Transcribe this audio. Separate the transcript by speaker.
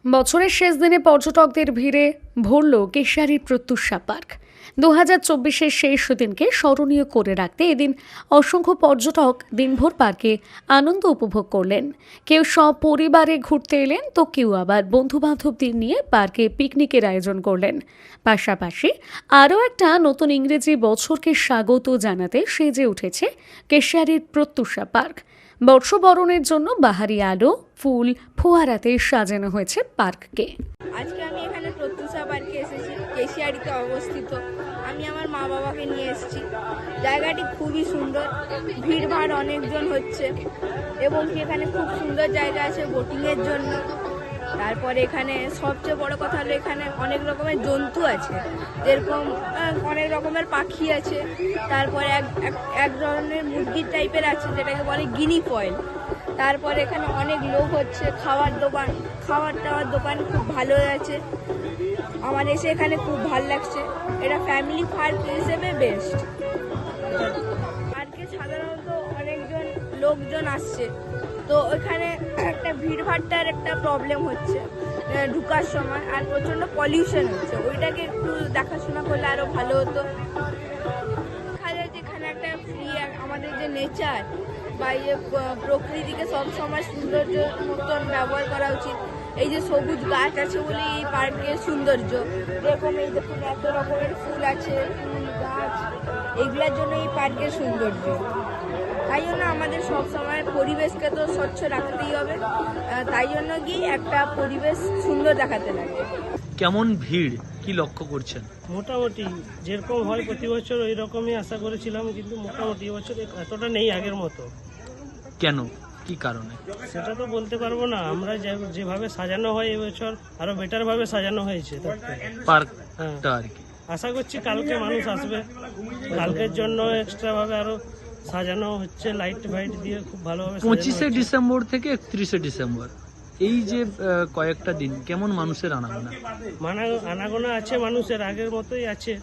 Speaker 1: বছরের শেষ দিনে পর্যটকদের ভিড়ে ভরল কেশিয়ারির প্রত্যুষা পার্ক। 2024-এর শেষ দিনকে স্মরণীয় করে রাখতে এদিন অসংখ্য পর্যটক দিনভর পার্কে আনন্দ উপভোগ করলেন। কেউ সপরিবারে ঘুরতে এলেন, তো কেউ আবার বন্ধুবান্ধবদের নিয়ে পার্কে পিকনিকের আয়োজন করলেন। পাশাপাশি আরও একটা নতুন ইংরেজি বছরকে স্বাগত জানাতে সেজে উঠেছে কেশিয়ারির প্রত্যুষা পার্ক। বর্ষবরণের জন্য বাহারি আলো, ফুল, ফোয়ারাতে সাজানো হয়েছে পার্ককে।
Speaker 2: আজকে আমি এখানে প্রত্যুষা পার্কে এসেছি, কেশিয়ারিতে অবস্থিত। আমি আমার মা বাবাকে নিয়ে এসেছি। জায়গাটি খুবই সুন্দর, ভিড়ভাড় অনেকজন হচ্ছে এবং এখানে খুব সুন্দর জায়গা আছে বোটিংয়ের জন্য। তারপরে এখানে সবচেয়ে বড় কথা হলো এখানে অনেক রকমের জন্তু আছে, যেরকম অনেক রকমের পাখি আছে। তারপরে এক ধরনের মুরগির টাইপের আছে যেটাকে বলে গিনি ফয়েল। তারপরে এখানে অনেক লোক হচ্ছে, খাওয়ার টাওয়ার দোকান খুব ভালো আছে। আমার এসে এখানে খুব ভালো লাগছে। এটা ফ্যামিলি পার্ক হিসেবে বেস্ট। পার্কে সাধারণত অনেকজন লোকজন আসছে, তো ওইখানে একটা ভিড়ভাড়টার একটা প্রবলেম হচ্ছে ঢুকার সময়, আর প্রচণ্ড পলিউশন হচ্ছে। ওইটাকে একটু দেখাশোনা করলে আরও ভালো হতো। যেখানে একটা ফ্রি আমাদের যে নেচার বা প্রকৃতিকে সবসময় সৌন্দর্য মতন ব্যবহার করা উচিত। এই যে সবুজ গাছ আছে বলে এই পার্কের সৌন্দর্য। যেরকম এই দেখুন এত রকমের ফুল আছে, ফুল গাছ, এগুলোর জন্য এই পার্কের সৌন্দর্য। তাই জন্য আমাদের সবসময় পরিবেশকে তো স্বচ্ছ রাখতেই হবে। তাই জন্য কি একটা পরিবেশ সুন্দর দেখাতে লাগে।
Speaker 3: কেমন ভিড় কি লক্ষ্য করছেন?
Speaker 4: মোটামুটি যেরকম হয় প্রতি বছর ওই রকমই আশা করেছিলাম, কিন্তু মোটামুটি এবছর এতটা নেই আগের মতো।
Speaker 3: কেন, কি কারণে?
Speaker 4: সেটা তো বলতে পারবো না। আমরা যেভাবে সাজানো হয় এবছর আরো বেটার ভাবে সাজানো হয়েছে।
Speaker 3: পার্কটা আর কি
Speaker 4: আশা করছি কালকে মানুষ আসবে। কালকের জন্য এক্সট্রা ভাবে আরো সাজানো হচ্ছে, লাইট ফাইট দিয়ে খুব ভালোভাবে।
Speaker 3: 25শে ডিসেম্বর থেকে 31শে ডিসেম্বর এই যে কয়েকটা দিন কেমন মানুষের আনাগোনা?
Speaker 4: আনাগোনা আছে, মানুষের আগের মতোই আছে।